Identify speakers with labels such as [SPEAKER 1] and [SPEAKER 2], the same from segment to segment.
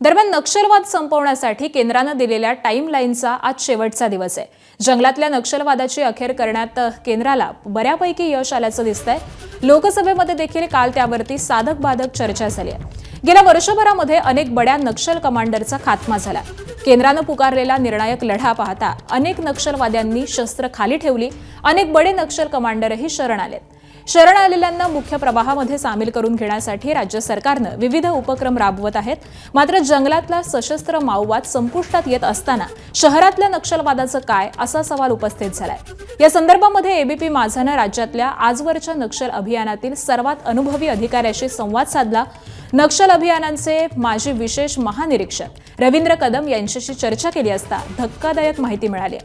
[SPEAKER 1] दरम्यान नक्षलवाद संपवण्यासाठी केंद्रानं दिलेल्या टाईमलाईनचा आज शेवटचा दिवस आहे. जंगलातल्या नक्षलवादाची अखेर करण्यात केंद्राला बऱ्यापैकी यश आल्याचं दिसतंय. लोकसभेमध्ये देखील काल त्यावरती साधक बाधक चर्चा झाली आहे. गेल्या वर्षभरामध्ये अनेक बड्या नक्षल कमांडरचा खात्मा झाला. केंद्रानं पुकारलेला निर्णायक लढा पाहता अनेक नक्षलवाद्यांनी शस्त्र खाली ठेवली. अनेक बडे नक्षल कमांडरही शरण आलेत. शरण आलेल्यांना मुख्य प्रवाहामध्ये सामील करून घेण्यासाठी राज्य सरकारनं विविध उपक्रम राबवत आहेत. मात्र जंगलातला सशस्त्र माओवाद संपुष्टात येत असताना शहरातल्या नक्षलवादाचं काय असा सवाल उपस्थित झालाय. या संदर्भामध्ये एबीपी माझानं राज्यातल्या आजवरच्या नक्षल अभियानातील सर्वात अनुभवी अधिकाऱ्याशी संवाद साधला. नक्षल अभियानांचे माजी विशेष महानिरीक्षक रवींद्र कदम यांच्याशी चर्चा केली असता धक्कादायक माहिती मिळाली.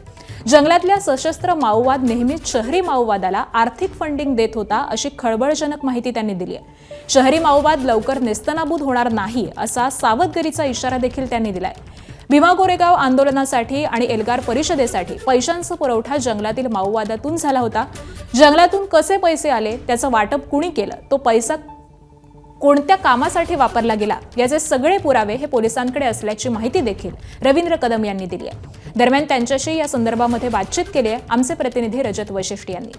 [SPEAKER 1] जंगलातल्या सशस्त्र माओवाद नेहमीच शहरी माओवादाला आर्थिक फंडिंग देत होता अशी खळबळजनक माहिती त्यांनी दिली आहे. शहरी माओवाद लवकर नेस्तनाबूत होणार नाही असा सावधगिरीचा इशारा देखील त्यांनी दिलाय. भीमा कोरेगाव आंदोलनासाठी आणि एल्गार परिषदेसाठी पैशांचा पुरवठा जंगलातील माओवादातून झाला होता. जंगलातून कसे पैसे आले, त्याचं वाटप कुणी केलं, तो पैसा कोणत्या कामासाठी वापरला गेला याचे सगळे पुरावे हे पोलिसांकडे असल्याची माहिती देखील रवींद्र कदम यांनी दिली आहे. दरम्यान त्यांच्याशी या संदर्भामध्ये बातचीत केली आहे आमचे प्रतिनिधी रजत वशिष्ठ यांनी.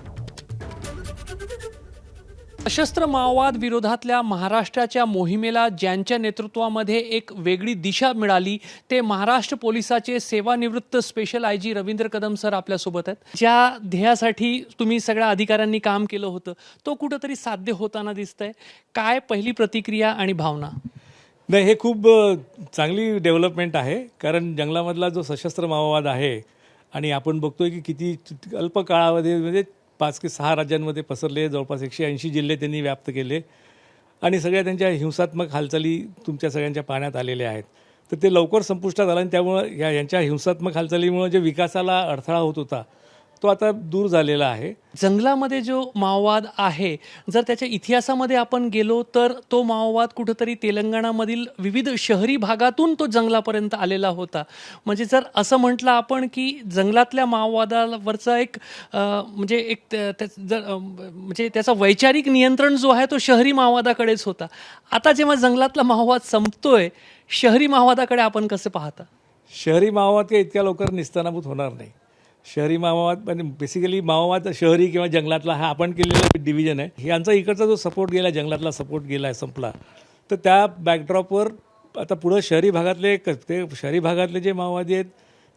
[SPEAKER 2] सशस्त्र माओवाद विरोधातल्या महाराष्ट्राच्या मोहिमेला ज्यांच्या नेतृत्वामध्ये एक वेगळी दिशा मिळाली ते महाराष्ट्र पोलिसाचे सेवानिवृत्त special IG Ravindra Kadam sir आपल्यासोबत आहेत. ज्या ध्येयासाठी तुम्ही सगळ्या अधिकाऱ्यांनी काम केलं होतं तो कुठंतरी साध्य होताना दिसतंय. काय पहिली प्रतिक्रिया आणि भावना?
[SPEAKER 3] नाही, हे खूप चांगली डेव्हलपमेंट आहे. कारण जंगलामधला जो सशस्त्र माओवाद आहे आणि आपण बघतोय की किती अल्प काळामध्ये म्हणजे 5 की 6 राज्यांमध्ये पसरले, जवळपास 180 जिल्हे त्यांनी व्याप्त केले आणि सगळ्या त्यांच्या हिंसात्मक हालचाली तुमच्या सगळ्यांच्या पाहण्यात आलेल्या आहेत. तर ते लवकर संपुष्टात आलं आणि त्यामुळं यांच्या हिंसात्मक हालचालीमुळे जे विकासाला अडथळा होत होता तो आता दूर झालेला आहे.
[SPEAKER 2] जंगलामध्ये जो माओवाद आहे, जर त्याच्या इतिहासामध्ये आपण गेलो तर तो माओवाद कुठंतरी तेलंगणामधील विविध शहरी भागातून तो जंगलापर्यंत आलेला होता. म्हणजे जर असं म्हटलं आपण की जंगलातल्या माओवादावरचा एक म्हणजे त्याचा वैचारिक नियंत्रण जो आहे तो शहरी माओवादाकडेच होता. आता जेव्हा जंगलातला माओवाद संपतोय, शहरी माओवादाकडे आपण कसं पाहता?
[SPEAKER 3] शहरी माओवाद काही इतक्या लवकर निस्तानाभूत होणार नाही. शहरी माओवाद म्हणजे बेसिकली माओवाद शहरी किंवा जंगलातला हा आपण केलेला डिव्हिजन आहे. यांचा इकडचा जो सपोर्ट गेला, जंगलातला सपोर्ट गेला आहे, संपला. तर त्या बॅकड्रॉपवर आता पुढं शहरी भागातले जे माओवादी आहेत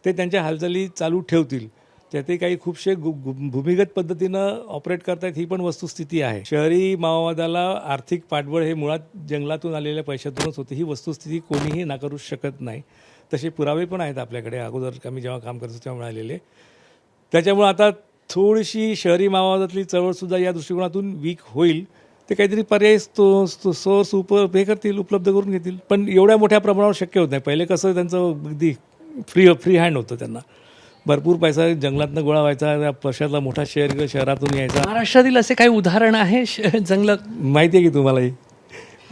[SPEAKER 3] ते त्यांच्या हालचाली चालू ठेवतील. त्यातही काही खूपशे भूमिगत पद्धतीनं ऑपरेट करतायत, ही पण वस्तुस्थिती आहे. शहरी माओवादाला आर्थिक पाठबळ हे मुळात जंगलातून आलेल्या पैशातूनच होते. ही वस्तुस्थिती कोणीही नाकारू शकत नाही. तसे पुरावे पण आहेत आपल्याकडे, अगोदर आम्ही जेव्हा काम करतो तेव्हा मिळालेले. त्याच्यामुळे आता थोडीशी शहरी माओवादातली चळवळसुद्धा या दृष्टिकोनातून वीक होईल. ते काहीतरी पर्याय सोर्स हे करतील, उपलब्ध करून घेतील. पण एवढ्या मोठ्या प्रमाणावर शक्य होत नाही. पहिले कसं त्यांचं अगदी फ्री हँड होतं. त्यांना भरपूर पैसा जंगलातनं गोळा व्हायचा, वर्षातला मोठा शहरातून यायचा.
[SPEAKER 2] महाराष्ट्रातील असे काही उदाहरण आहे जंगलात?
[SPEAKER 3] माहिती आहे की तुम्हालाही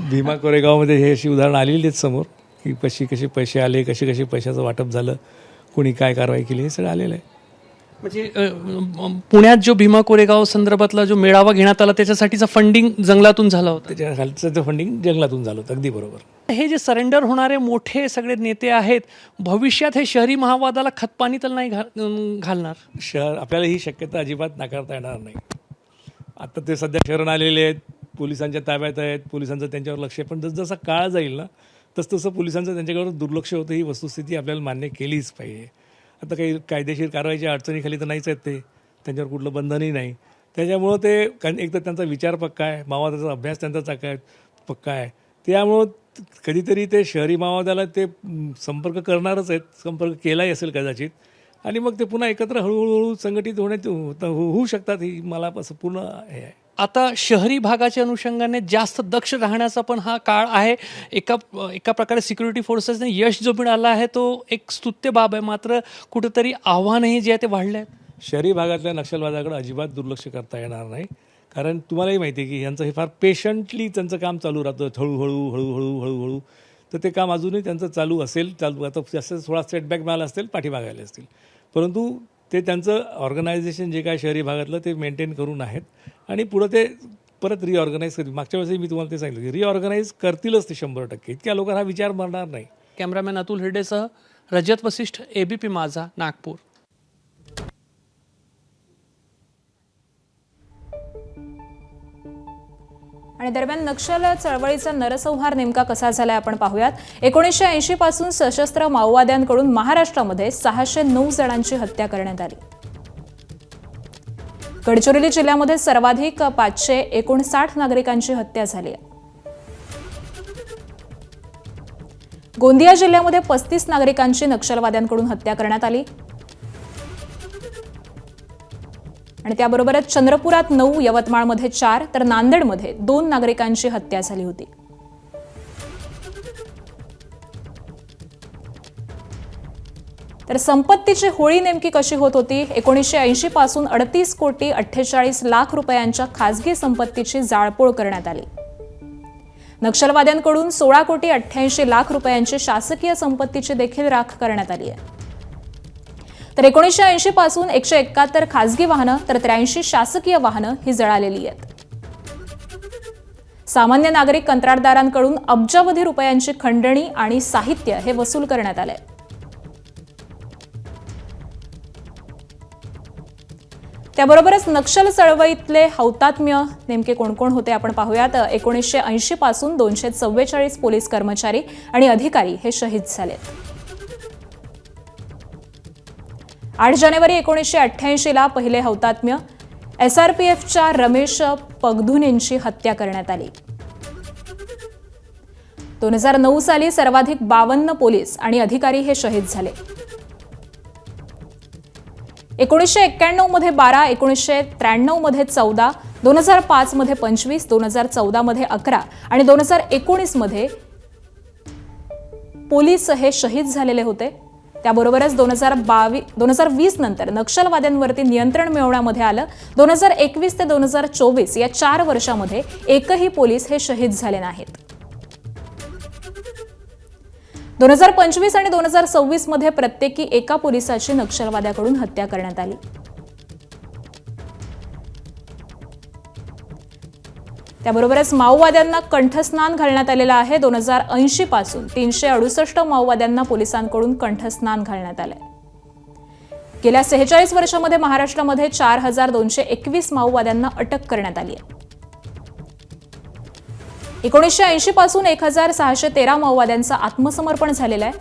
[SPEAKER 3] भीमा कोरेगावमध्ये हे अशी उदाहरणं आलेली आहेत समोर की कसे पैसे आले, कसे पैशाचं वाटप झालं, कोणी काय कारवाई केली, हे सगळं आलेलं आहे.
[SPEAKER 2] म्हणजे पुण्यात जो भीमा कोरेगाव संदर्भातला जो मेळावा घेण्यात आला त्याच्यासाठीचं फंडिंग जंगलातून झालं होतं.
[SPEAKER 3] त्याच्या खालचं फंडिंग जंगलातून झालं होतं. अगदी बरोबर.
[SPEAKER 2] हे जे सरेंडर होणारे मोठे सगळे नेते आहेत, भविष्यात हे शहरी माओवादाला खतपाणी तर नाही घालणार?
[SPEAKER 3] आपल्याला ही शक्यता अजिबात नाकारता येणार नाही. आता ते सध्या शरण आलेले आहेत, पोलिसांच्या ताब्यात आहेत, पोलिसांचं त्यांच्यावर लक्ष आहे. पण जसजसा काळ जाईल ना तसं पोलिसांचं त्यांच्याकडे दुर्लक्ष होतं. ही वस्तुस्थिती आपल्याला मान्य केलीच पाहिजे. आता काही कायदेशीर कारवाईच्या अडचणीखाली तर नाहीच आहेत ते, त्यांच्यावर कुठलं बंधनही नाही. त्याच्यामुळं ते एक तर त्यांचा विचार पक्का आहे, माओवादाचा अभ्यास त्यांचा पक्का आहे. त्यामुळं कधीतरी ते शहरी माओवादाला ते संपर्क करणारच आहेत, संपर्क केलाही असेल कदाचित. आणि मग ते पुन्हा एकत्र हळूहळू संघटित होऊ शकतात. ही मला असं पूर्ण हे आहे.
[SPEAKER 2] आता शहरी भागाच्या अनुषंगाने जास्त दक्ष राहण्याचा पण हा काळ आहे. एका प्रकारे सिक्युरिटी फोर्सेसने यश जो मिळाला आहे तो एक स्तुत्य बाब आहे. मात्र कुठेतरी आव्हानही जे आहे ते वाढले आहेत.
[SPEAKER 3] शहरी भागातल्या नक्षलवादाकडे अजिबात दुर्लक्ष करता येणार नाही. कारण तुम्हालाही माहिती आहे की यांचं हे फार पेशंटली त्यांचं काम चालू राहतं, हळूहळू. तर ते काम अजूनही त्यांचं चालू आता जास्त थोडा सेटबॅक मिळाला असतील, पाठीमागे आले असतील. परंतु ते त्यांचं ऑर्गनायझेशन जे काय शहरी भागातलं ते मेंटेन करून आहेत आणि पुढं ते परत रिऑर्गनाईज करतील. मागच्या वेळेसही मी तुम्हाला ते सांगितलं की रिऑर्गनाईज करतीलच ते 100%. इतक्या लोकांना हा विचार मारणार नाही.
[SPEAKER 2] कॅमेरामॅन अतुल हिरडेसह रजत वसिष्ठ, ABP माझा, नागपूर.
[SPEAKER 1] आणि दरम्यान नक्षल चळवळीचा नरसंहार नेमका कसा झालाय आपण पाहूयात. 1980 पासून सशस्त्र माओवाद्यांकडून महाराष्ट्रामध्ये 609 जणांची हत्या करण्यात आली. गडचिरोली जिल्ह्यामध्ये सर्वाधिक 559 नागरिकांची हत्या झाली आहे. गोंदिया जिल्ह्यामध्ये 35 नागरिकांची नक्षलवाद्यांकडून हत्या करण्यात आली आणि त्याबरोबरच चंद्रपुरात 9, यवतमाळमध्ये 4 तर नांदेडमध्ये 2 नागरिकांची हत्या झाली होती. तर संपत्तीची होळी नेमकी कशी होत होती? 1980 पासून 38,48,00,000 रुपयांच्या खासगी संपत्तीची जाळपोळ करण्यात आली. नक्षलवाद्यांकडून 16,88,00,000 रुपयांची शासकीय संपत्तीची देखील राख करण्यात आली आहे. तर 1980 पासून 171 खासगी वाहनं तर 83 शासकीय वाहनं ही जळालेली आहेत. सामान्य नागरिक कंत्राटदारांकडून अब्जावधी रुपयांची खंडणी आणि साहित्य हे वसूल करण्यात आलंय. त्याबरोबरच नक्षल चळवळीतले हौतात्म्य नेमके कोण कोण होते आपण पाहूयात. 1980 पासून 244 पोलीस कर्मचारी आणि अधिकारी हे शहीद झालेत. 8 जानेवारी 1988 पहिले हौतात्म्य SRPFच्या रमेश पगधून यांची हत्या करण्यात आली. 2009 साली सर्वाधिक 52 पोलीस आणि अधिकारी हे शहीद झाले. 1991 मध्ये 12, 1993 मध्ये 14, 2005 मध्ये 25, 2014 मध्ये 11 आणि 2019 मध्ये पोलीस हे शहीद झालेले होते. त्याबरोबरच 2020 नंतर नक्षलवाद्यांवरती नियंत्रण मिळवण्यामध्ये आलं. 2021 ते 2024 या 4 वर्षामध्ये एकही पोलीस हे शहीद झाले नाहीत. 2025 आणि 2026 मध्ये प्रत्येकी एका पोलिसाची नक्षलवाद्याकडून हत्या करण्यात आली. त्याबरोबरच माओवाद्यांना कंठस्नान घालण्यात आलेलं आहे. 2080 पासून 368 माओवाद्यांना पोलिसांकडून कंठस्नान घालण्यात आलंय. गेल्या 46 वर्षांमध्ये महाराष्ट्रामध्ये 4,221 माओवाद्यांना अटक करण्यात आली आहे. 1980 पासून 1,613 माओवाद्यांचं आत्मसमर्पण झालेलं आहे.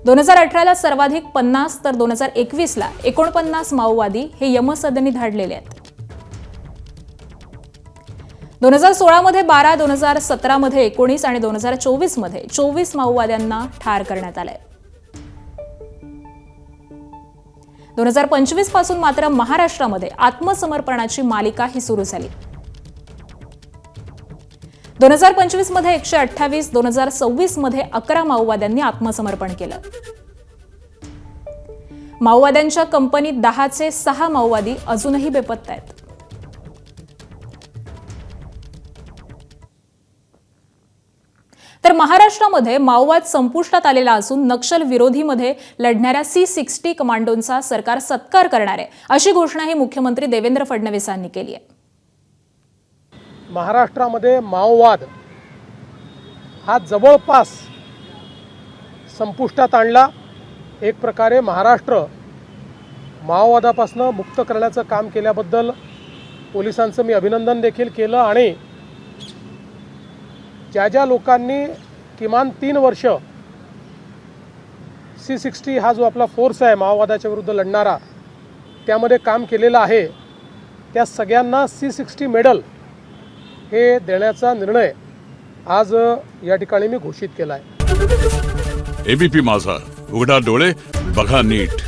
[SPEAKER 1] 2018ला सर्वाधिक 50 तर 2021ला 49 माओवादी हे यमसदनी धाडलेले आहेत. 2016 मध्ये 12, 2017 मध्ये 19 आणि 2024 मध्ये 24 माओवाद्यांना ठार करण्यात आलंय. 2025 पासून मात्र महाराष्ट्रामध्ये आत्मसमर्पणाची मालिका ही सुरू झाली. 2025 मध्ये 128, 2026 मध्ये 11 माओवाद्यांनी आत्मसमर्पण केलं. माओवाद्यांच्या कंपनीत 10चे 6 माओवादी अजूनही बेपत्ता आहेत. तर महाराष्ट्रामध्ये माओवाद संपुष्टात आलेला असून नक्षल विरोधीमध्ये लढणाऱ्या C60 कमांडोंचा सरकार सत्कार करणार आहे, अशी घोषणाही मुख्यमंत्री देवेंद्र फडणवीसांनी केली आहे.
[SPEAKER 4] महाराष्ट्रामध्ये माओवाद हा जवळपास संपुष्टात आणला. एक प्रकारे महाराष्ट्र माओवादापासून मुक्त करण्याचं काम केल्याबद्दल पोलिसांचं मी अभिनंदन देखील केलं. आणि ज्या लोकांनी किमान 3 वर्ष C60 हा जो आपला फोर्स आहे माओवादाच्या विरुद्ध लढणारा त्यामध्ये काम केलेलं आहे, त्या सगळ्यांना C60 मेडल हे देण्याचा निर्णय आज या ठिकाणी मी घोषित केला आहे.
[SPEAKER 5] ABP माझा, उघडा डोळे बघा नीट.